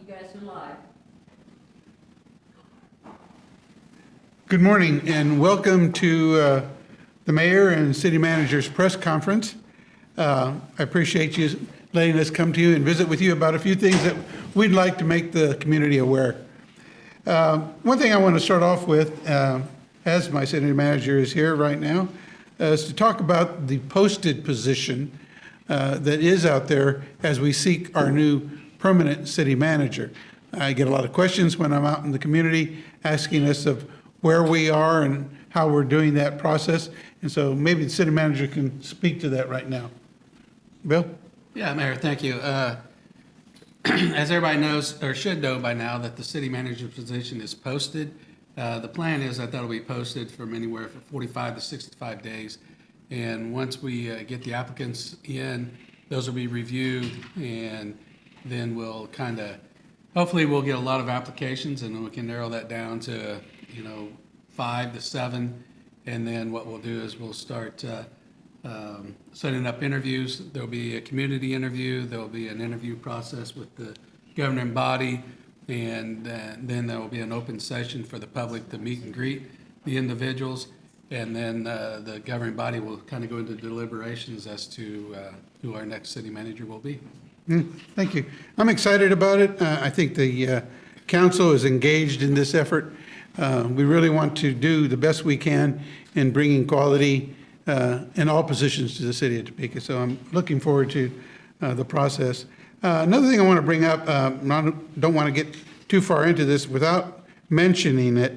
guys are live. Good morning and welcome to the Mayor and City Manager's press conference. I appreciate you letting us come to you and visit with you about a few things that we'd like to make the community aware. One thing I want to start off with, as my City Manager is here right now, is to talk about the posted position that is out there as we seek our new permanent City Manager. I get a lot of questions when I'm out in the community asking us of where we are and how we're doing that process. And so maybe the City Manager can speak to that right now. Bill? Yeah, Mayor, thank you. As everybody knows, or should know by now, that the city manager position is posted. The plan is that that'll be posted from anywhere from 45 to 65 days. And once we get the applicants in, those will be reviewed, and then we'll hopefully we'll get a lot of applications, and then we can narrow that down to, 5 to 7. And then what we'll do is we'll start setting up interviews. There'll be a community interview. There'll be an interview process with the governing body. And then there will be an open session for the public to meet and greet the individuals. And then the governing body will kind of go into deliberations as to who our next city manager will be. Thank you. I'm excited about it. I think the council is engaged in this effort. We really want to do the best we can in bringing quality in all positions to the city of Topeka. So I'm looking forward to the process. Another thing I want to bring up, I don't want to get too far into this without mentioning it.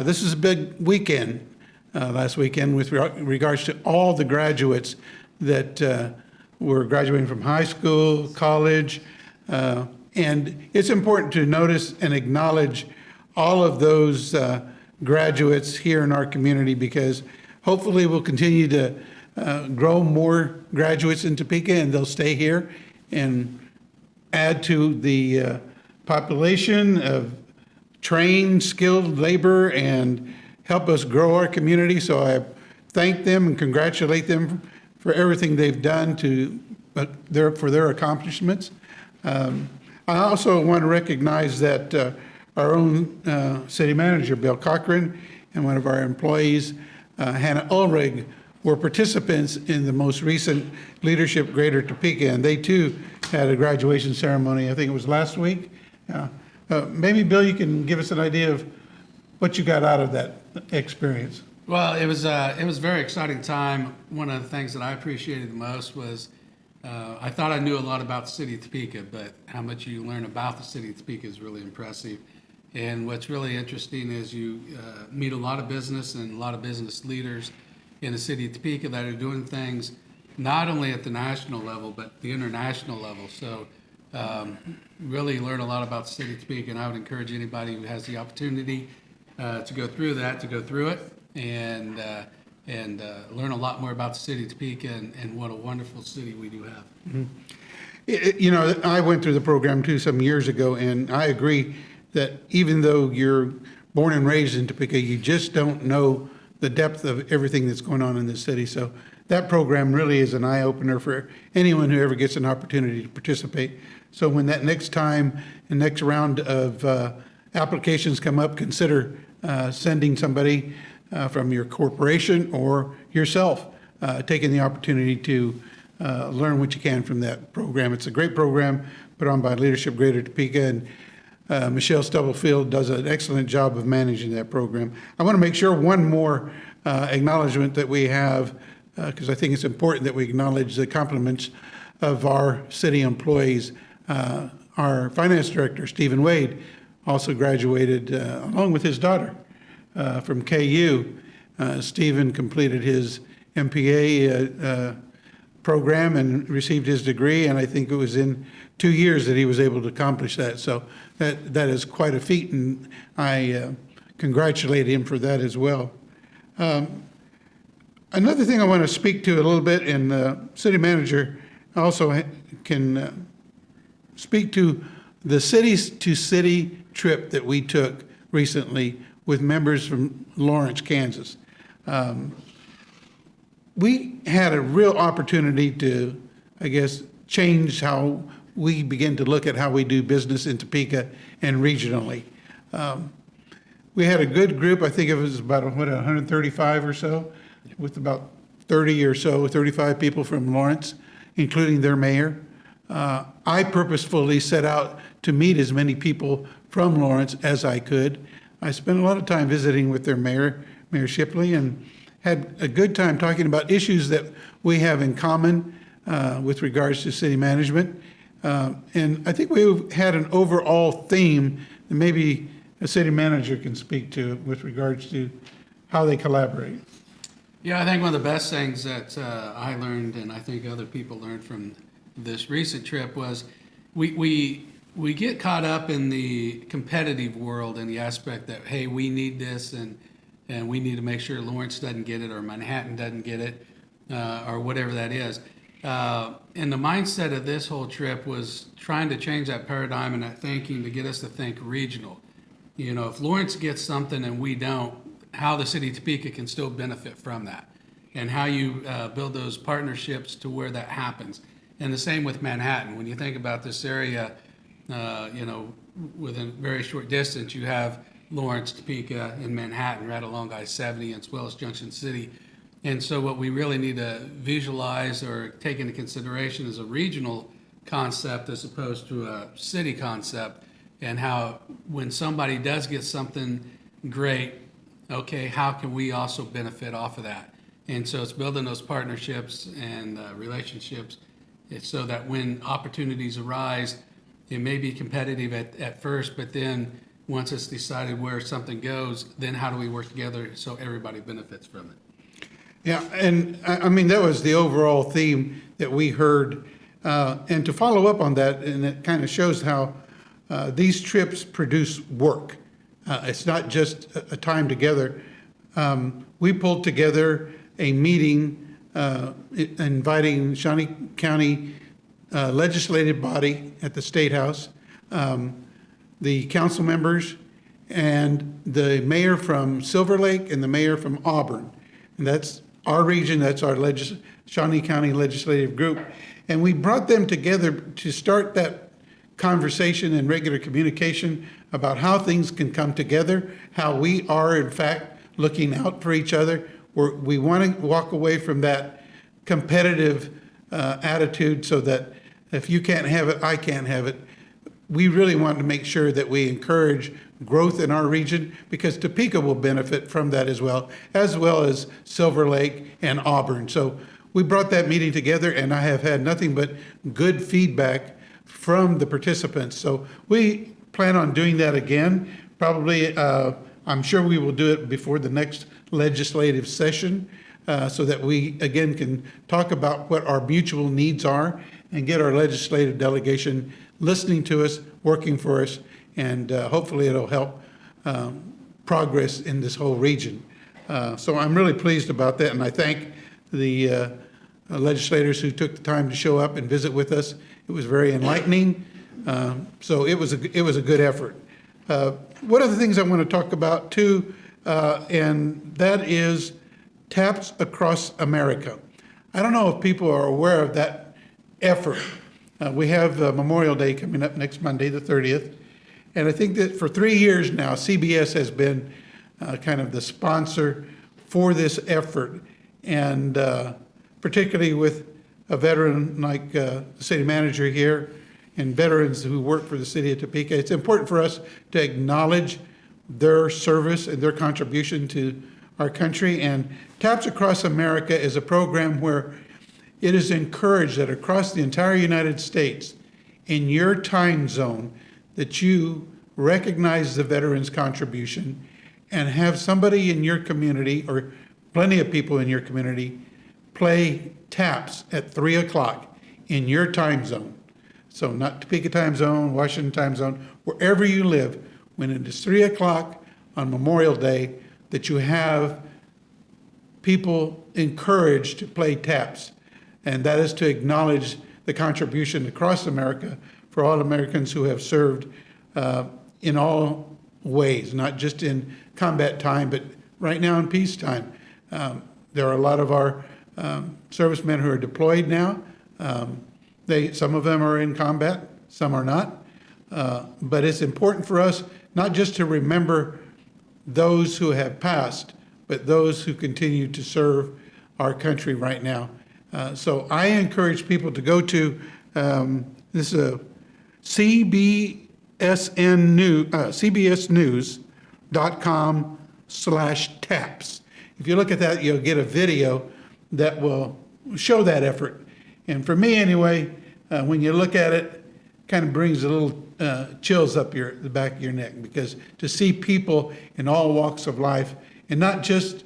This is a big weekend, last weekend, with regards to all the graduates that were graduating from high school, college, and it's important to notice and acknowledge all of those graduates here in our community, because hopefully we'll continue to grow more graduates in Topeka, and they'll stay here and add to the population of trained, skilled labor and help us grow our community. So I thank them and congratulate them for everything they've done for their accomplishments. I also want to recognize that our own city manager, Bill Cochran, and one of our employees, Hannah Ulrich, were participants in the most recent Leadership Greater Topeka, and they too had a graduation ceremony. I think it was last week. Maybe, Bill, you can give us an idea of what you got out of that experience. Well, it was a very exciting time. One of the things that I appreciated the most was I thought I knew a lot about the city of Topeka, but how much you learn about the city of Topeka is really impressive. And what's really interesting is you meet a lot of business and a lot of business leaders in the city of Topeka that are doing things not only at the national level, but the international level. So really learn a lot about the city of Topeka, and I would encourage anybody who has the opportunity to go through that, to go through it, and learn a lot more about the city of Topeka and what a wonderful city we do have. Mm-hmm. I went through the program too some years ago, and I agree that even though you're born and raised in Topeka, you just don't know the depth of everything that's going on in the city. So that program really is an eye-opener for anyone who ever gets an opportunity to participate. So when that next time and next round of applications come up, consider sending somebody from your corporation or yourself, taking the opportunity to learn what you can from that program. It's a great program put on by Leadership Greater Topeka, and Michelle Stubblefield does an excellent job of managing that program. I want to make sure one more acknowledgement that we have, because I think it's important that we acknowledge the compliments of our city employees. Our finance director, Stephen Wade, also graduated along with his daughter from KU. Stephen completed his MPA program and received his degree, and I think it was in 2 years that he was able to accomplish that. So that is quite a feat, and I congratulate him for that as well. Another thing I want to speak to a little bit, and the city manager also can speak to the cities-to-city trip that we took recently with members from Lawrence, Kansas. We had a real opportunity to, I guess, change how we begin to look at how we do business in Topeka and regionally. We had a good group. I think it was about, 135 or so, with about 30 or so, 35 people from Lawrence, including their mayor. I purposefully set out to meet as many people from Lawrence as I could. I spent a lot of time visiting with their mayor, Mayor Shipley, and had a good time talking about issues that we have in common with regards to city management. And I think we had an overall theme that maybe a city manager can speak to with regards to how they collaborate. Yeah, I think one of the best things that I learned, and I think other people learned from this recent trip, was we get caught up in the competitive world and the aspect that, hey, we need this and we need to make sure Lawrence doesn't get it or Manhattan doesn't get it or whatever that is. And the mindset of this whole trip was trying to change that paradigm and that thinking to get us to think regional. You know, if Lawrence gets something and we don't, how the city of Topeka can still benefit from that, and how you build those partnerships to where that happens. And the same with Manhattan. When you think about this area, you know, within a very short distance, you have Lawrence, Topeka, and Manhattan right along I-70, as well as Junction City. And so what we really need to visualize or take into consideration is a regional concept as opposed to a city concept, and how when somebody does get something great, okay, how can we also benefit off of that? And so it's building those partnerships and relationships so that when opportunities arise, it may be competitive at first, but then once it's decided where something goes, then how do we work together so everybody benefits from it? Yeah, and I mean, that was the overall theme that we heard. And to follow up on that, and it kind of shows how these trips produce work. It's not just a time together. We pulled together a meeting inviting Shawnee County legislative body at the State House, the council members, and the mayor from Silver Lake and the mayor from Auburn. And that's our region, that's our Shawnee County legislative group. And we brought them together to start that conversation and regular communication about how things can come together, how we are in fact looking out for each other. We want to walk away from that competitive attitude so that if you can't have it, I can't have it. We really want to make sure that we encourage growth in our region, because Topeka will benefit from that as well as Silver Lake and Auburn. So we brought that meeting together, and I have had nothing but good feedback from the participants. So we plan on doing that again. Probably, I'm sure we will do it before the next legislative session, so that we, again, can talk about what our mutual needs are and get our legislative delegation listening to us, working for us, and hopefully it'll help progress in this whole region. So I'm really pleased about that, and I thank the legislators who took the time to show up and visit with us. It was very enlightening. So it was a good effort. One of the things I want to talk about too, and that is Taps Across America. I don't know if people are aware of that effort. We have Memorial Day coming up next Monday, the 30th. And I think that for 3 years now, CBS has been kind of the sponsor for this effort. And particularly with a veteran like the city manager here and veterans who work for the city of Topeka, it's important for us to acknowledge their service and their contribution to our country. And Taps Across America is a program where it is encouraged that across the entire United States, in your time zone, that you recognize the veteran's contribution and have somebody in your community, or plenty of people in your community, play taps at 3 o'clock in your time zone. So not Topeka time zone, Washington time zone, wherever you live, when it is 3 o'clock on Memorial Day, that you have people encouraged to play taps. And that is to acknowledge the contribution across America for all Americans who have served in all ways, not just in combat time, but right now in peacetime. There are a lot of our servicemen who are deployed now. Some of them are in combat, some are not. But it's important for us not just to remember those who have passed, but those who continue to serve our country right now. So I encourage people to go to, this is a cbsnews.com/TAPS. If you look at that, you'll get a video that will show that effort. And for me anyway, when you look at it, kind of brings a little chills up the back of your neck, because to see people in all walks of life, and not just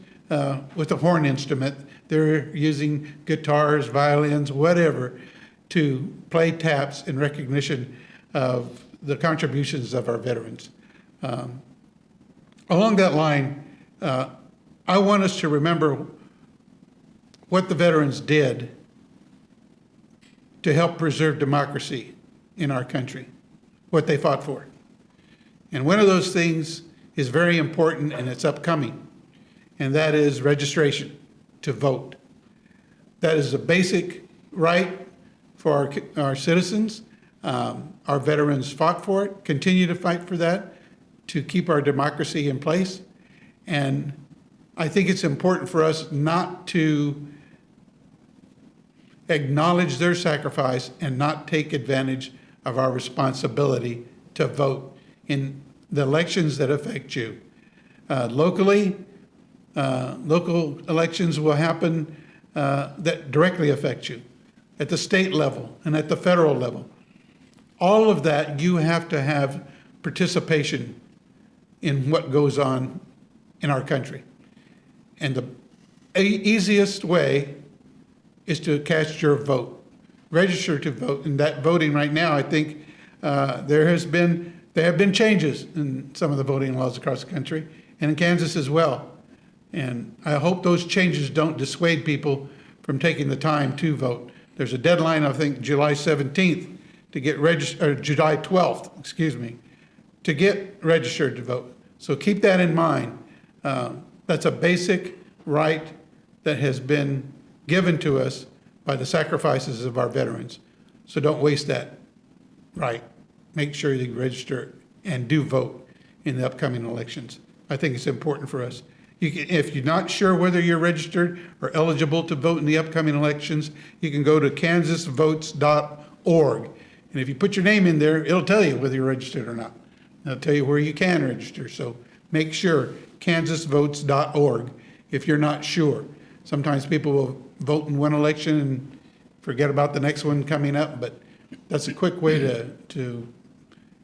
with a horn instrument, they're using guitars, violins, whatever, to play taps in recognition of the contributions of our veterans. Along that line, I want us to remember what the veterans did to help preserve democracy in our country, what they fought for. And one of those things is very important, and it's upcoming, and that is registration to vote. That is a basic right for our citizens. Our veterans fought for it, continue to fight for that, to keep our democracy in place. And I think it's important for us not to acknowledge their sacrifice and not take advantage of our responsibility to vote in the elections that affect you. Locally, local elections will happen that directly affect you at the state level and at the federal level. All of that, you have to have participation in what goes on in our country. And the easiest way is to cast your vote, register to vote. And that voting right now, I think there have been changes in some of the voting laws across the country, and in Kansas as well. And I hope those changes don't dissuade people from taking the time to vote. There's a deadline, I think, July 17th to get registered, or July 12th, excuse me, to get registered to vote. So keep that in mind. That's a basic right that has been given to us by the sacrifices of our veterans. So don't waste that right. Make sure you register and do vote in the upcoming elections. I think it's important for us. If you're not sure whether you're registered or eligible to vote in the upcoming elections, you can go to kansasvotes.org. And if you put your name in there, it'll tell you whether you're registered or not. It'll tell you where you can register. So make sure, kansasvotes.org, if you're not sure. Sometimes people will vote in one election and forget about the next one coming up, but that's a quick way to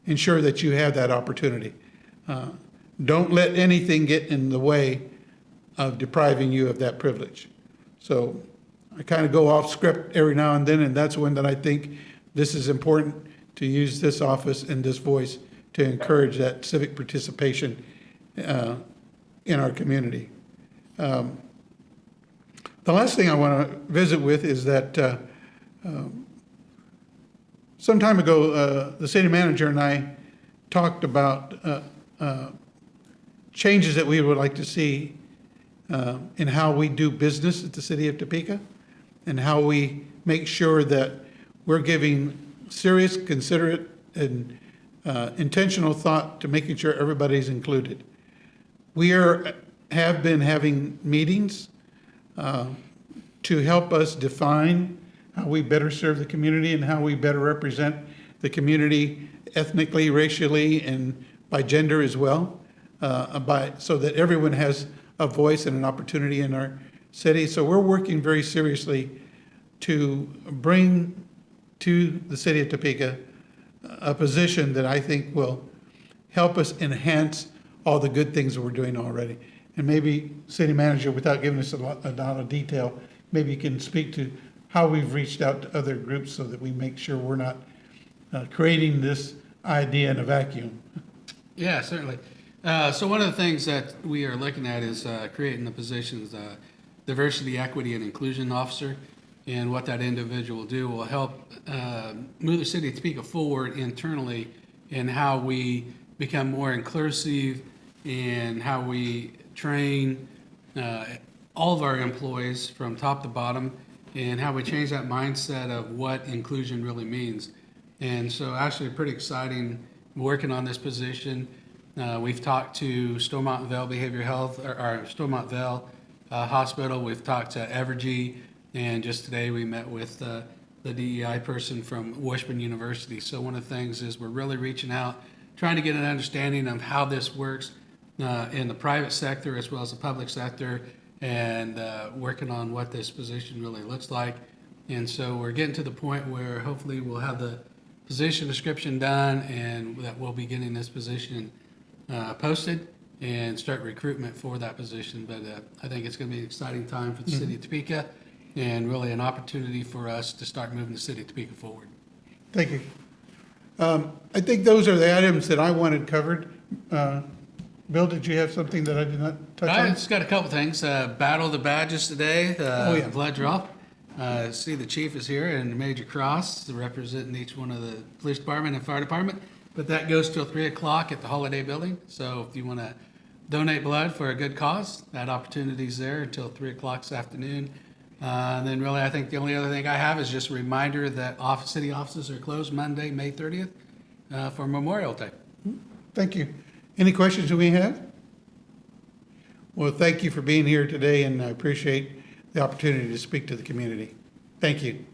ensure that you have that opportunity. Don't let anything get in the way of depriving you of that privilege. So I kind of go off script every now and then, and that's when that I think this is important, to use this office and this voice to encourage that civic participation in our community. The last thing I want to visit with is that some time ago, the city manager and I talked about changes that we would like to see in how we do business at the city of Topeka, and how we make sure that we're giving serious, considerate, and intentional thought to making sure everybody's included. We have been having meetings to help us define how we better serve the community and how we better represent the community ethnically, racially, and by gender as well, so that everyone has a voice and an opportunity in our city. So we're working very seriously to bring to the city of Topeka a position that I think will help us enhance all the good things that we're doing already. And maybe, city manager, without giving us a lot of detail, maybe you can speak to how we've reached out to other groups so that we make sure we're not creating this idea in a vacuum. Yeah, certainly. So one of the things that we are looking at is creating the positions, diversity, equity, and inclusion officer. And what that individual will do will help move the city of Topeka forward internally in how we become more inclusive and how we train all of our employees from top to bottom and how we change that mindset of what inclusion really means. And so actually pretty exciting working on this position. We've talked to Stormont Vale Behavioral Health, or Stormont Vale Hospital. We've talked to Evergy, and just today we met with the DEI person from Washburn University. So one of the things is we're really reaching out, trying to get an understanding of how this works in the private sector as well as the public sector, and working on what this position really looks like. And so we're getting to the point where hopefully we'll have the position description done, and that we'll be getting this position posted and start recruitment for that position. But I think it's going to be an exciting time for the city of Topeka, and really an opportunity for us to start moving the city of Topeka forward. Thank you. I think those are the items that I wanted covered. Bill, did you have something that I did not touch I on? just got a couple things. Battle of the Badges today, yeah. blood draw. See the chief is here and the Major Cross representing each one of the police department and fire department. But that goes till 3 o'clock at the Holiday Building. So if you want to donate blood for a good cause, that opportunity's there until 3 o'clock this afternoon. And then really, I think the only other thing I have is just a reminder that city offices are closed Monday, May 30th for Memorial Day. Thank you. Any questions that we have? Well, thank you for being here today, and I appreciate the opportunity to speak to the community. Thank you.